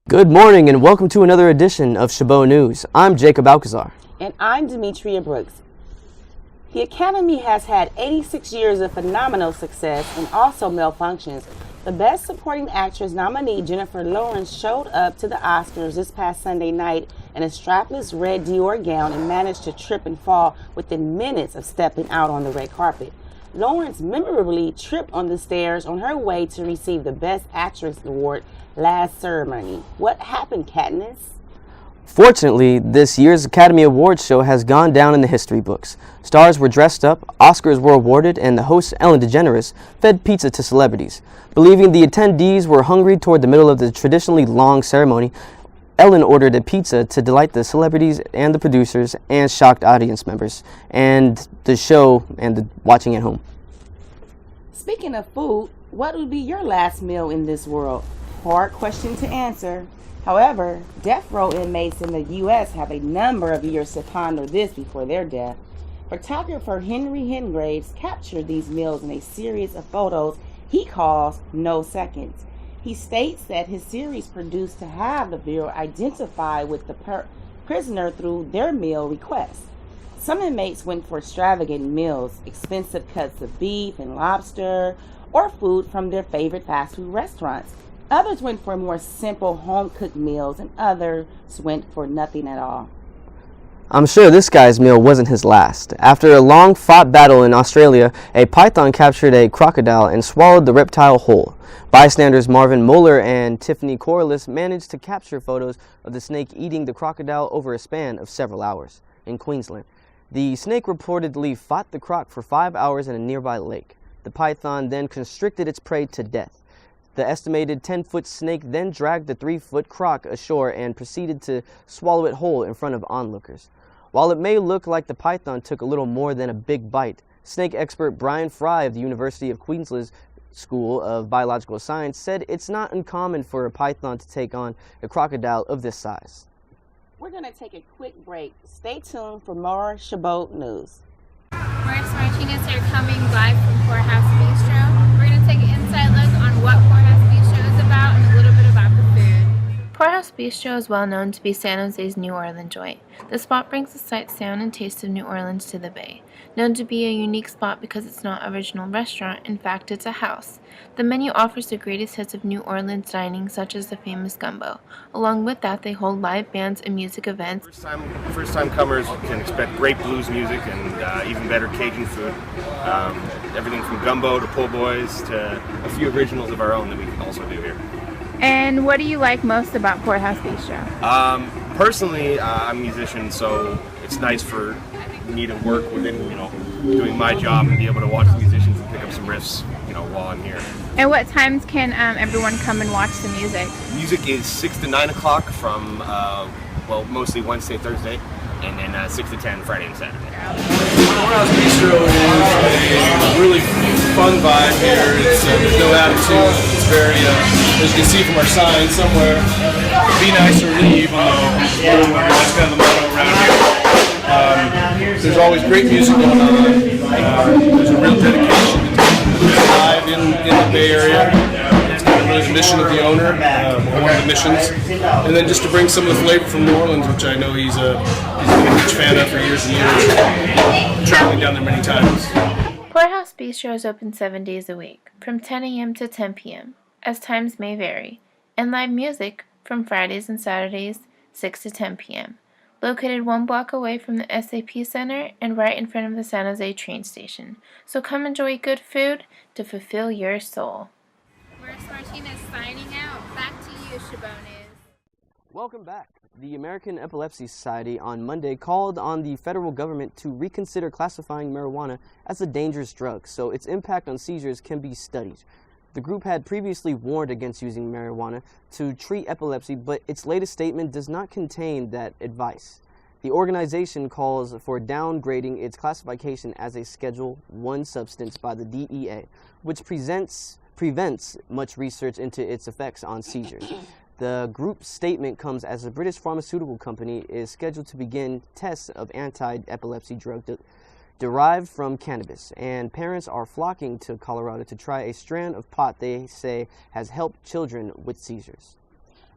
Good morning and welcome to another edition of Chabot News. I'm Jacob Alcazar. And I'm Demetria Brooks. The Academy has had 86 years of phenomenal success and also malfunctions. The Best Supporting Actress nominee Jennifer Lawrence showed up to the Oscars this past Sunday night in a strapless red Dior gown and managed to trip and fall within minutes of stepping out on the red carpet. Lawrence memorably tripped on the stairs on her way to receive the Best Actress award last ceremony. What happened, Katniss? Fortunately, this year's Academy Awards show has gone down in the history books. Stars were dressed up, Oscars were awarded, and the host, Ellen DeGeneres, fed pizza to celebrities. Believing the attendees were hungry toward the middle of the traditionally long ceremony, Ellen ordered a pizza to delight the celebrities and the producers and shocked audience members and the show and the watching at home. Speaking of food, what would be your last meal in this world? Hard question to answer. However, death row inmates in the U.S. have a number of years to ponder this before their death. Photographer Henry Hengraves captured these meals in a series of photos he calls No Seconds. He states that his series produced to have the Bureau identify with the prisoner through their meal requests. Some inmates went for extravagant meals, expensive cuts of beef and lobster, or food from their favorite fast food restaurants. Others went for more simple home-cooked meals, and others went for nothing at all. I'm sure this guy's meal wasn't his last. After a long-fought battle in Australia, a python captured a crocodile and swallowed the reptile whole. Bystanders Marvin Moeller and Tiffany Corliss managed to capture photos of the snake eating the crocodile over a span of several hours in Queensland. The snake reportedly fought the croc for 5 hours in a nearby lake. The python then constricted its prey to death. The estimated 10-foot snake then dragged the 3-foot croc ashore and proceeded to swallow it whole in front of onlookers. While it may look like the python took a little more than a big bite, snake expert Brian Fry of the University of Queensland's School of Biological Science said it's not uncommon for a python to take on a crocodile of this size. We're going to take a quick break. Stay tuned for more Chabot News. Morris Martinez here, coming live from Poorhouse Bistro. We're going to take an inside look on what Poorhouse Bistro is about and a little bit about the food. Poorhouse Bistro is well known to be San Jose's New Orleans joint. The spot brings the sight, sound, and taste of New Orleans to the Bay. Known to be a unique spot because it's not an original restaurant, in fact it's a house. The menu offers the greatest hits of New Orleans dining, such as the famous gumbo. Along with that, they hold live bands and music events. First time comers can expect great blues music and even better Cajun food. Everything from gumbo to po' boys to a few originals of our own that we can also do here. And what do you like most about Poorhouse Bistro? Personally, I'm a musician, so it's nice for me to work within, doing my job and be able to watch the musicians and pick up some riffs, while I'm here. And what times can everyone come and watch the music? Music is 6 to 9 o'clock from, mostly Wednesday, Thursday, and then 6 to 10 Friday and Saturday. Poorhouse Bistro is a really fun vibe here. There's no attitude. It's very, as you can see from our sign somewhere, be nice or leave, that's kind of the motto around here. There's always great music going on. There's a real dedication to keeping live in the Bay Area. It's kind of really the mission of the owner, one of the missions. And then just to bring some of the flavor from New Orleans, which I know he's been a huge fan of for years and years, traveling down there many times. Poorhouse Bistro is open 7 days a week, from 10 a.m. to 10 p.m., as times may vary, and live music from Fridays and Saturdays, 6 to 10 p.m. Located 1 block away from the SAP Center and right in front of the San Jose train station. So come enjoy good food to fulfill your soul. Morris Martinez signing out. Back to you, Chabot News. Welcome back. The American Epilepsy Society on Monday called on the federal government to reconsider classifying marijuana as a dangerous drug so its impact on seizures can be studied. The group had previously warned against using marijuana to treat epilepsy, but its latest statement does not contain that advice. The organization calls for downgrading its classification as a Schedule I substance by the DEA, which prevents much research into its effects on seizures. The group's statement comes as a British pharmaceutical company is scheduled to begin tests of anti-epilepsy drug derived from cannabis, and parents are flocking to Colorado to try a strand of pot they say has helped children with seizures.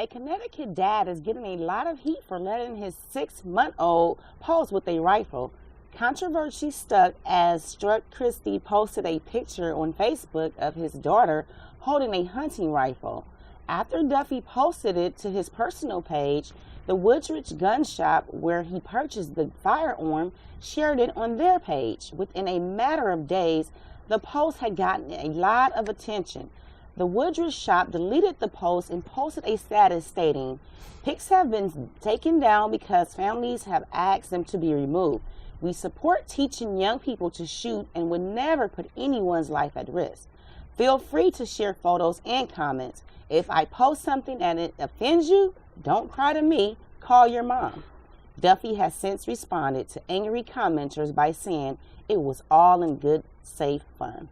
A Connecticut dad is getting a lot of heat for letting his 6-month-old pose with a rifle. Controversy stuck as Stuart Christie posted a picture on Facebook of his daughter holding a hunting rifle. After Duffy posted it to his personal page, the Woodridge gun shop where he purchased the firearm shared it on their page. Within a matter of days, the post had gotten a lot of attention. The Woodridge shop deleted the post and posted a status stating, "Pics have been taken down because families have asked them to be removed. We support teaching young people to shoot and would never put anyone's life at risk. Feel free to share photos and comments. If I post something and it offends you, don't cry to me, call your mom." Duffy has since responded to angry commenters by saying it was all in good, safe fun.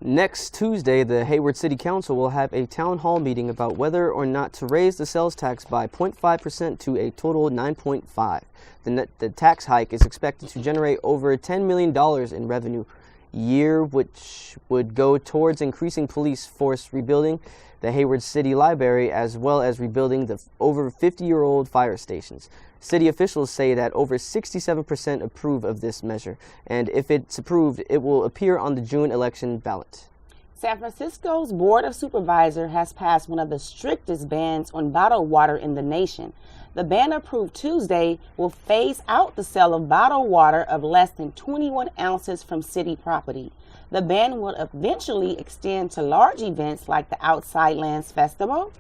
Next Tuesday, the Hayward City Council will have a town hall meeting about whether or not to raise the sales tax by 0.5% to a total 9.5. The tax hike is expected to generate over $10 million in revenue year, which would go towards increasing police force, rebuilding the Hayward City Library, as well as rebuilding the over 50-year-old fire stations. City officials say that over 67% approve of this measure, and if it's approved, it will appear on the June election ballot. San Francisco's Board of Supervisors has passed one of the strictest bans on bottled water in the nation. The ban approved Tuesday will phase out the sale of bottled water of less than 21 ounces from city property. The ban will eventually extend to large events like the Outside Lands Festival.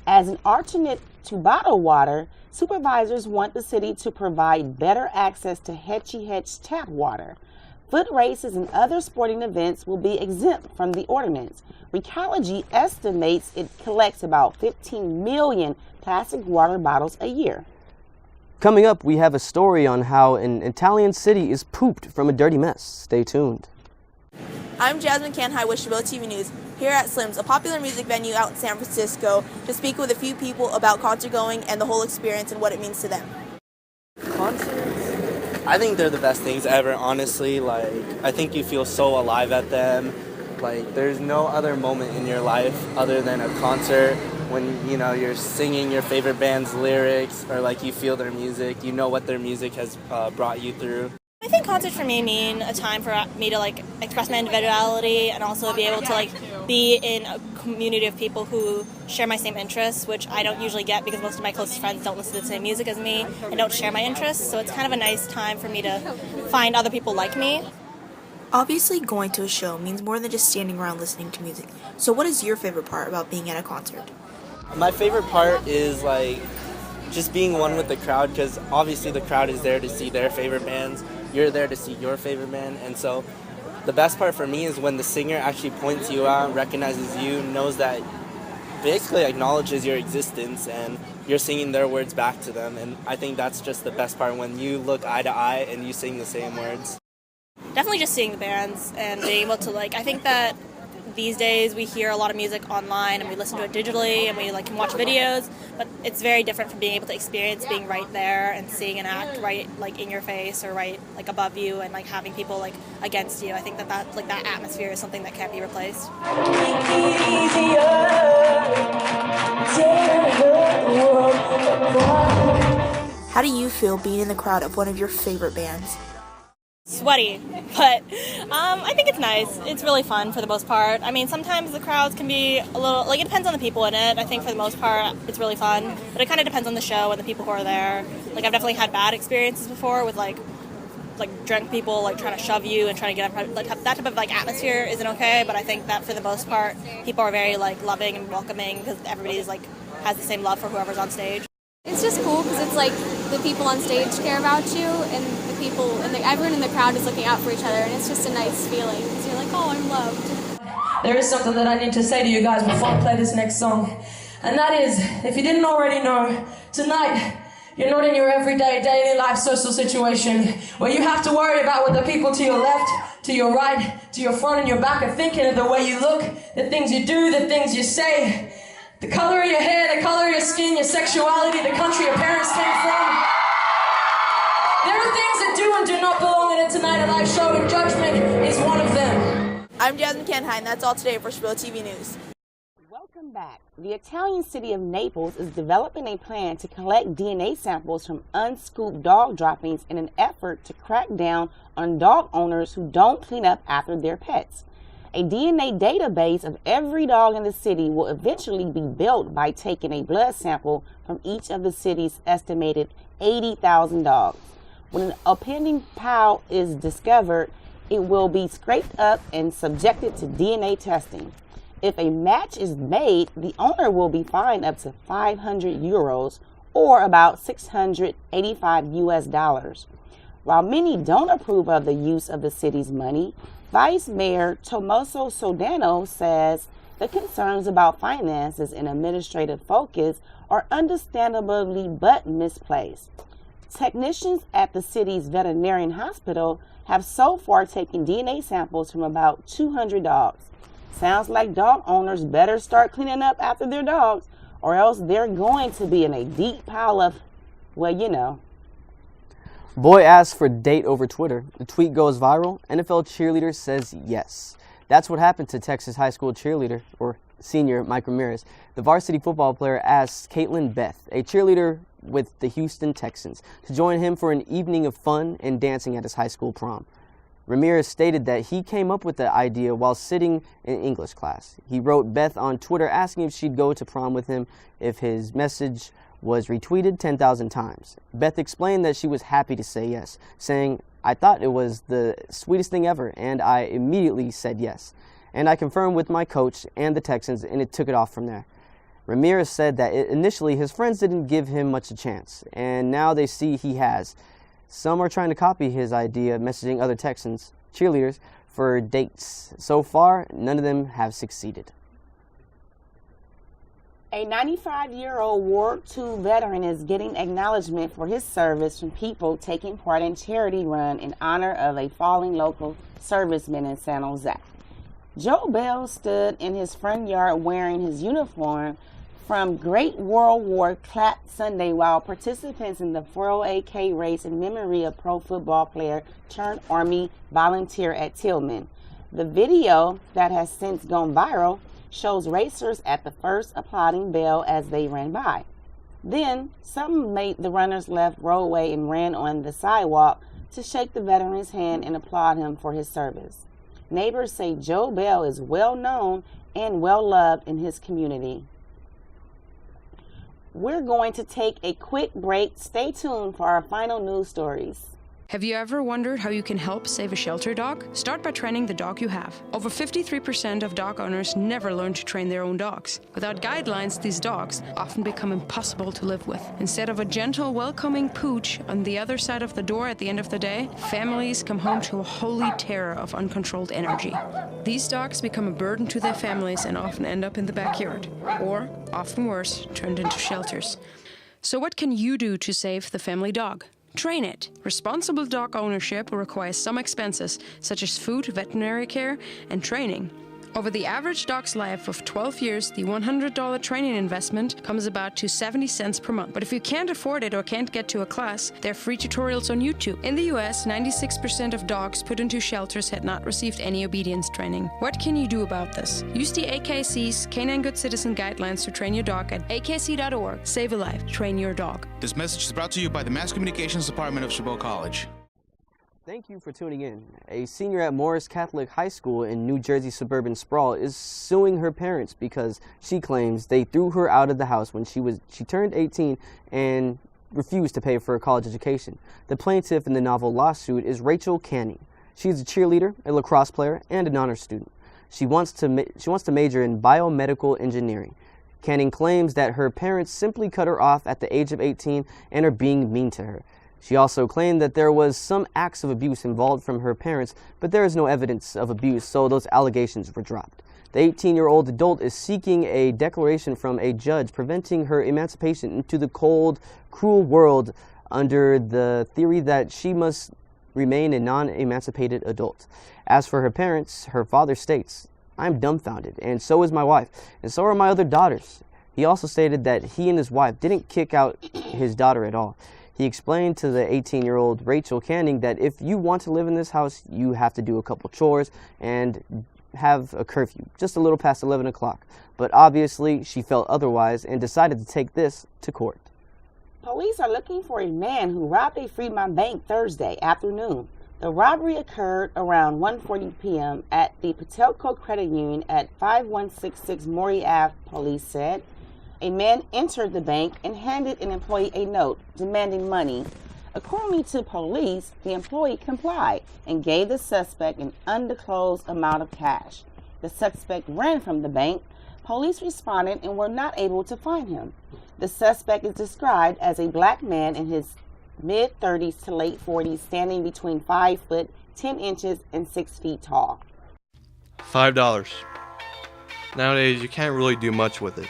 As an alternate to bottled water, supervisors want the city to provide better access to Hetchy Hetch tap water. Foot races and other sporting events will be exempt from the ordinance. Recology estimates it collects about 15 million plastic water bottles a year. Coming up, we have a story on how an Italian city is pooped from a dirty mess. Stay tuned. I'm Jasmine with Chabot TV News, here at Slim's, a popular music venue out in San Francisco, to speak with a few people about concert going and the whole experience and what it means to them. Concerts? I think they're the best things ever, honestly. I think you feel so alive at them. There's no other moment in your life other than a concert when, you're singing your favorite band's lyrics, or you feel their music, you know what their music has brought you through. I think concerts for me mean a time for me to express my individuality and also be able to be in a community of people who share my same interests, which I don't usually get because most of my closest friends don't listen to the same music as me and don't share my interests. So it's kind of a nice time for me to find other people like me. Obviously, going to a show means more than just standing around listening to music. So what is your favorite part about being at a concert? My favorite part is just being one with the crowd, because obviously the crowd is there to see their favorite bands. You're there to see your favorite band, and so the best part for me is when the singer actually points you out, recognizes you, knows that, basically acknowledges your existence, and you're singing their words back to them. And I think that's just the best part, when you look eye to eye and you sing the same words. Definitely just seeing the bands and being able to I think that these days we hear a lot of music online and we listen to it digitally and we can watch videos, but it's very different from being able to experience being right there and seeing an act right in your face or right above you, and having people against you. I think that that atmosphere is something that can't be replaced. How do you feel being in the crowd of one of your favorite bands? Sweaty, but I think it's nice. It's really fun for the most part. I mean, sometimes the crowds can be a little, it depends on the people in it. I think for the most part, it's really fun, but it kind of depends on the show and the people who are there. I've definitely had bad experiences before with drunk people trying to shove you and trying to get up. That type of atmosphere isn't okay, but I think that for the most part, people are very loving and welcoming because everybody's has the same love for whoever's on stage. It's just cool because it's the people on stage care about you, and the people and everyone in the crowd is looking out for each other, and it's just a nice feeling because you're oh, I'm loved. There is something that I need to say to you guys before I play this next song, and that is, if you didn't already know, tonight you're not in your everyday daily life social situation where you have to worry about what the people to your left, to your right, to your front and your back are thinking of the way you look, the things you do, the things you say. The color of your hair, the color of your skin, your sexuality, the country your parents came from. There are things that do and do not belong in it tonight, and I've shown and judgment is one of them. I'm Jasmine, and that's all today for Chabot TV News. Welcome back. fact, the Italian city of Naples is developing a plan to collect DNA samples from unscooped dog droppings in an effort to crack down on dog owners who don't clean up after their pets. A DNA database of every dog in the city will eventually be built by taking a blood sample from each of the city's estimated 80,000 dogs. When an offending pal is discovered, it will be scraped up and subjected to DNA testing. If a match is made, the owner will be fined up to 500 euros or about $685. While many don't approve of the use of the city's money, Vice Mayor Tommaso Sodano says the concerns about finances and administrative focus are understandably but misplaced. Technicians at the city's veterinarian hospital have so far taken DNA samples from about 200 dogs. Sounds like dog owners better start cleaning up after their dogs, or else they're going to be in a deep pile of, well, you know. Boy asks for date over Twitter. The tweet goes viral. NFL cheerleader says yes. That's what happened to Texas high school cheerleader, or senior, Mike Ramirez. The varsity football player asked Caitlin Beth, a cheerleader with the Houston Texans, to join him for an evening of fun and dancing at his high school prom. Ramirez stated that he came up with the idea while sitting in English class. He wrote Beth on Twitter asking if she'd go to prom with him if his message was retweeted 10,000 times. Beth explained that she was happy to say yes, saying, "I thought it was the sweetest thing ever, and I immediately said yes. And I confirmed with my coach and the Texans, and it took it off from there." Ramirez said that initially his friends didn't give him much a chance, and now they see he has. Some are trying to copy his idea, messaging other Texans cheerleaders for dates. So far, none of them have succeeded. A 95-year-old World II veteran is getting acknowledgement for his service from people taking part in charity run in honor of a fallen local serviceman in San Jose. Joe Bell stood in his front yard wearing his uniform from Great World War Clap Sunday while participants in the 408K race in memory of pro football player turned Army volunteer at Tillman. The video that has since gone viral shows racers at the first applauding Bell as they ran by. Then, some made the runners left roadway and ran on the sidewalk to shake the veteran's hand and applaud him for his service. Neighbors say Joe Bell is well known and well loved in his community. We're going to take a quick break. Stay tuned for our final news stories. Have you ever wondered how you can help save a shelter dog? Start by training the dog you have. Over 53% of dog owners never learn to train their own dogs. Without guidelines, these dogs often become impossible to live with. Instead of a gentle, welcoming pooch on the other side of the door at the end of the day, families come home to a holy terror of uncontrolled energy. These dogs become a burden to their families and often end up in the backyard, or, often worse, turned into shelters. So what can you do to save the family dog? Train it. Responsible dog ownership requires some expenses, such as food, veterinary care, and training. Over the average dog's life of 12 years, the $100 training investment comes about to 70 cents per month. But if you can't afford it or can't get to a class, there are free tutorials on YouTube. In the US, 96% of dogs put into shelters had not received any obedience training. What can you do about this? Use the AKC's Canine Good Citizen Guidelines to train your dog at akc.org. Save a life. Train your dog. This message is brought to you by the Mass Communications Department of Chabot College. Thank you for tuning in. A senior at Morris Catholic High School in New Jersey suburban sprawl is suing her parents because she claims they threw her out of the house when she turned 18 and refused to pay for a college education. The plaintiff in the novel lawsuit is Rachel Canning. She's a cheerleader, a lacrosse player, and an honor student. She wants to major in biomedical engineering. Canning claims that her parents simply cut her off at the age of 18 and are being mean to her. She also claimed that there was some acts of abuse involved from her parents, but there is no evidence of abuse, so those allegations were dropped. The 18-year-old adult is seeking a declaration from a judge preventing her emancipation into the cold, cruel world under the theory that she must remain a non-emancipated adult. As for her parents, her father states, "I'm dumbfounded, and so is my wife, and so are my other daughters." He also stated that he and his wife didn't kick out his daughter at all. He explained to the 18-year-old Rachel Canning that if you want to live in this house, you have to do a couple chores and have a curfew, just a little past 11 o'clock. But obviously, she felt otherwise and decided to take this to court. Police are looking for a man who robbed a Fremont bank Thursday afternoon. The robbery occurred around 1:40 p.m. at the Patelco Credit Union at 5166 Maury Ave, police said. A man entered the bank and handed an employee a note demanding money. According to police, the employee complied and gave the suspect an undisclosed amount of cash. The suspect ran from the bank. Police responded and were not able to find him. The suspect is described as a black man in his mid-30s to late 40s, standing between 5 foot 10 inches and 6 feet tall. $5. Nowadays, you can't really do much with it.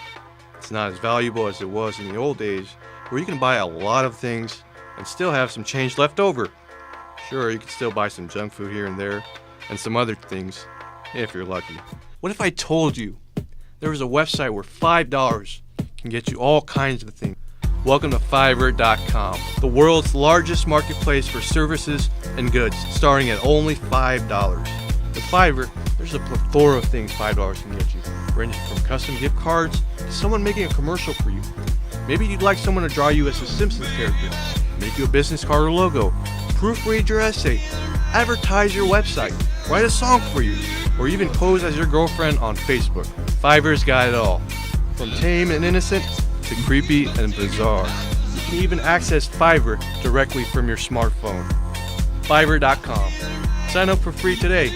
It's not as valuable as it was in the old days, where you can buy a lot of things and still have some change left over. Sure, you can still buy some junk food here and there, and some other things, if you're lucky. What if I told you there was a website where $5 can get you all kinds of things? Welcome to Fiverr.com, the world's largest marketplace for services and goods, starting at only $5. With Fiverr, there's a plethora of things $5 can get you, ranging from custom gift cards to someone making a commercial for you. Maybe you'd like someone to draw you as a Simpsons character, make you a business card or logo, proofread your essay, advertise your website, write a song for you, or even pose as your girlfriend on Facebook. Fiverr's got it all, from tame and innocent to creepy and bizarre. You can even access Fiverr directly from your smartphone. Fiverr.com. Sign up for free today.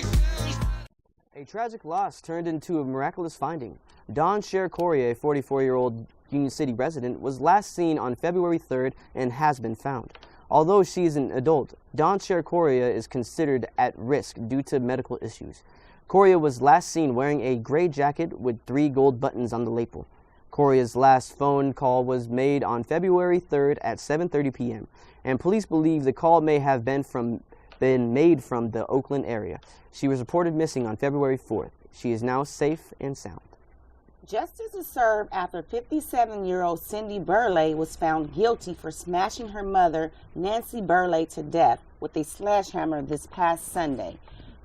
A tragic loss turned into a miraculous finding. Dawn Cher Correa, a 44-year-old Union City resident, was last seen on February 3rd and has been found. Although she is an adult, Dawn Cher Correa is considered at risk due to medical issues. Correa was last seen wearing a gray jacket with 3 gold buttons on the lapel. Correa's last phone call was made on February 3rd at 7:30 p.m., and police believe the call may have been made from the Oakland area. She was reported missing on February 4th. She is now safe and sound. Justice is served after 57-year-old Cindy Burley was found guilty for smashing her mother, Nancy Burley, to death with a sledgehammer this past Sunday.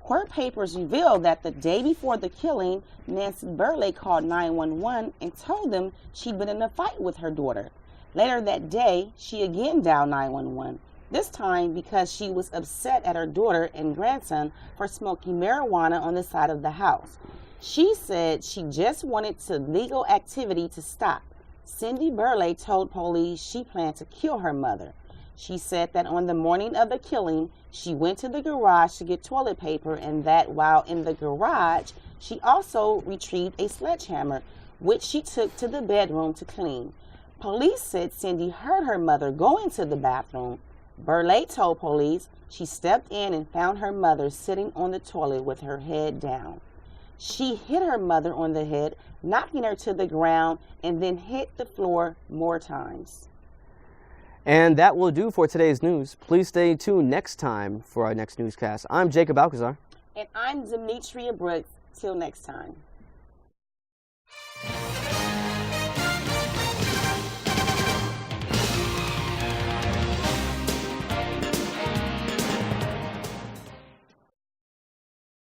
Court papers revealed that the day before the killing, Nancy Burley called 911 and told them she'd been in a fight with her daughter. Later that day, she again dialed 911, this time because she was upset at her daughter and grandson for smoking marijuana on the side of the house. She said she just wanted the legal activity to stop. Cindy Burley told police she planned to kill her mother. She said that on the morning of the killing, she went to the garage to get toilet paper and that while in the garage, she also retrieved a sledgehammer, which she took to the bedroom to clean. Police said Cindy heard her mother go into the bathroom. Burley told police she stepped in and found her mother sitting on the toilet with her head down. She hit her mother on the head, knocking her to the ground, and then hit the floor more times. And that will do for today's news. Please stay tuned next time for our next newscast. I'm Jacob Alcazar. And I'm Demetria Brooks. Till next time.